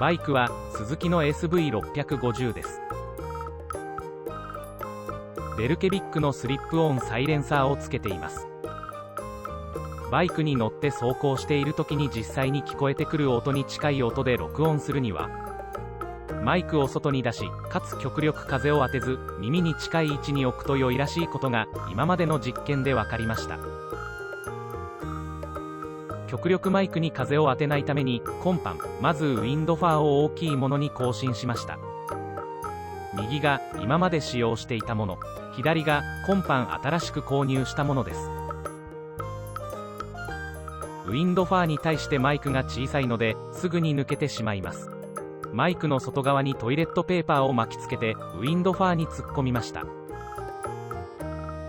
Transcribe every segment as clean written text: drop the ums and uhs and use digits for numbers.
バイクはスズキの SV650 です。ベルケビックのスリップオンサイレンサーをつけています。バイクに乗って走行している時に実際に聞こえてくる音に近い音で録音するには、マイクを外に出し、かつ極力風を当てず耳に近い位置に置くと良いらしいことが今までの実験で分かりました。極力マイクに風を当てないために今般まずウィンドファーを大きいものに更新しました。右が今まで使用していたもの、左が今般新しく購入したものです。ウィンドファーに対してマイクが小さいのですぐに抜けてしまいます。マイクの外側にトイレットペーパーを巻きつけてウィンドファーに突っ込みました。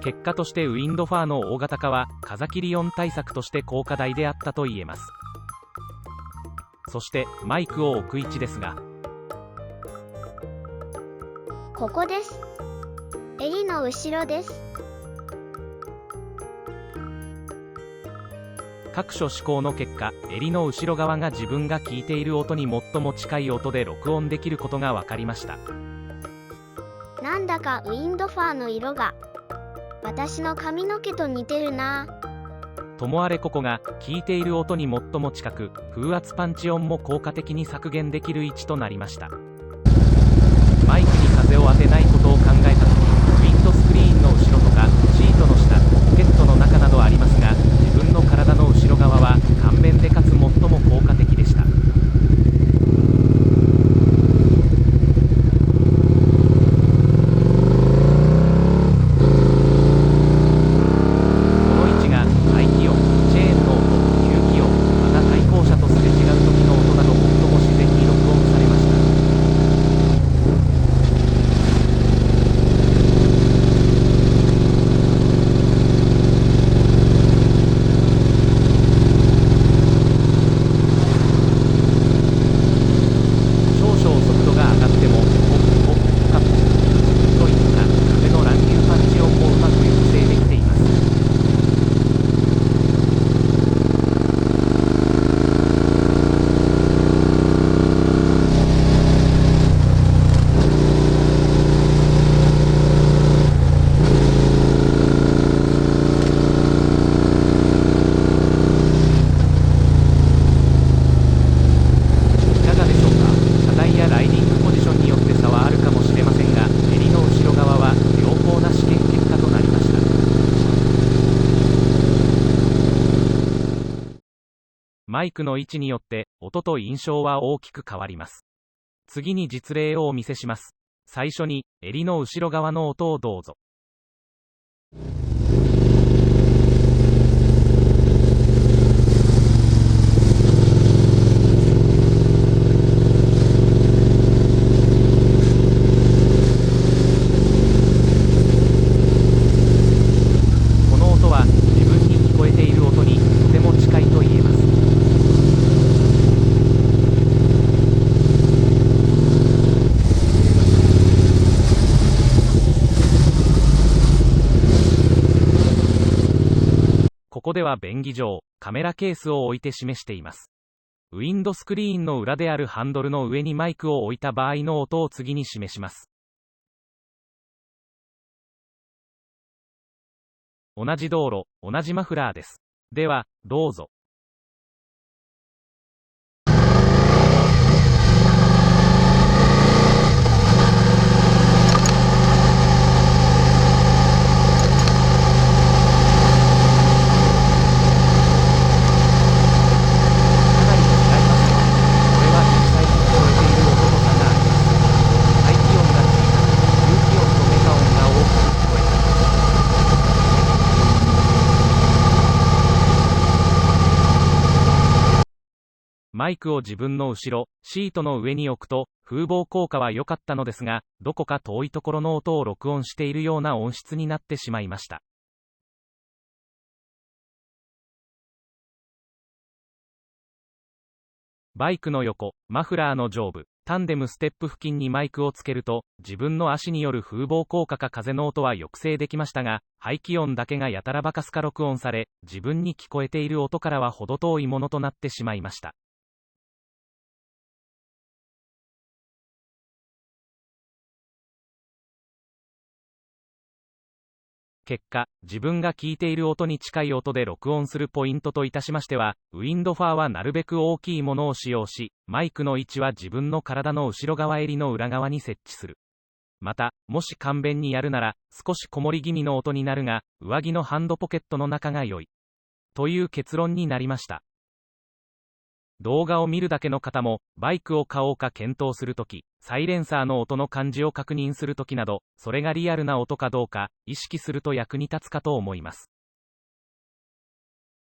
結果としてウィンドファーの大型化は風切り音対策として効果大であったと言えます。そしてマイクを置く位置ですが、ここです。襟の後ろです。各所試行の結果、襟の後ろ側が自分が聞いている音に最も近い音で録音できることが分かりました。なんだかウィンドファーの色が私の髪の毛と似てるな。ともあれここが聞いている音に最も近く、風圧パンチ音も効果的に削減できる位置となりました。マイクに風を当てないことを考えた時、ウィンドスクリーンの後ろとかシートの下、ポケットの中などありますが、自分の体の後ろ側は簡便でかつ最も効果的でした。マイクの位置によって音と印象は大きく変わります。次に実例をお見せします。最初に襟の後ろ側の音をどうぞ。この音は自分に聞こえている音にとても近いと言えます。ここでは便宜上、カメラケースを置いて示しています。ウィンドスクリーンの裏であるハンドルの上にマイクを置いた場合の音を次に示します。同じ道路、同じマフラーです。では、どうぞ。マイクを自分の後ろ、シートの上に置くと、風防効果は良かったのですが、どこか遠いところの音を録音しているような音質になってしまいました。バイクの横、マフラーの上部、タンデムステップ付近にマイクをつけると、自分の足による風防効果か風の音は抑制できましたが、排気音だけがやたらバカすか録音され、自分に聞こえている音からは程遠いものとなってしまいました。結果、自分が聞いている音に近い音で録音するポイントといたしましては、ウィンドファーはなるべく大きいものを使用し、マイクの位置は自分の体の後ろ側襟の裏側に設置する。また、もし簡便にやるなら、少しこもり気味の音になるが、上着のハンドポケットの中が良い。という結論になりました。動画を見るだけの方も、バイクを買おうか検討するとき、サイレンサーの音の感じを確認するときなど、それがリアルな音かどうか、意識すると役に立つかと思います。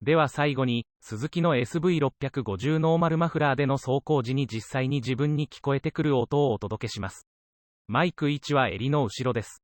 では最後に、スズキの SV650 ノーマルマフラーでの走行時に実際に自分に聞こえてくる音をお届けします。マイク位置は襟の後ろです。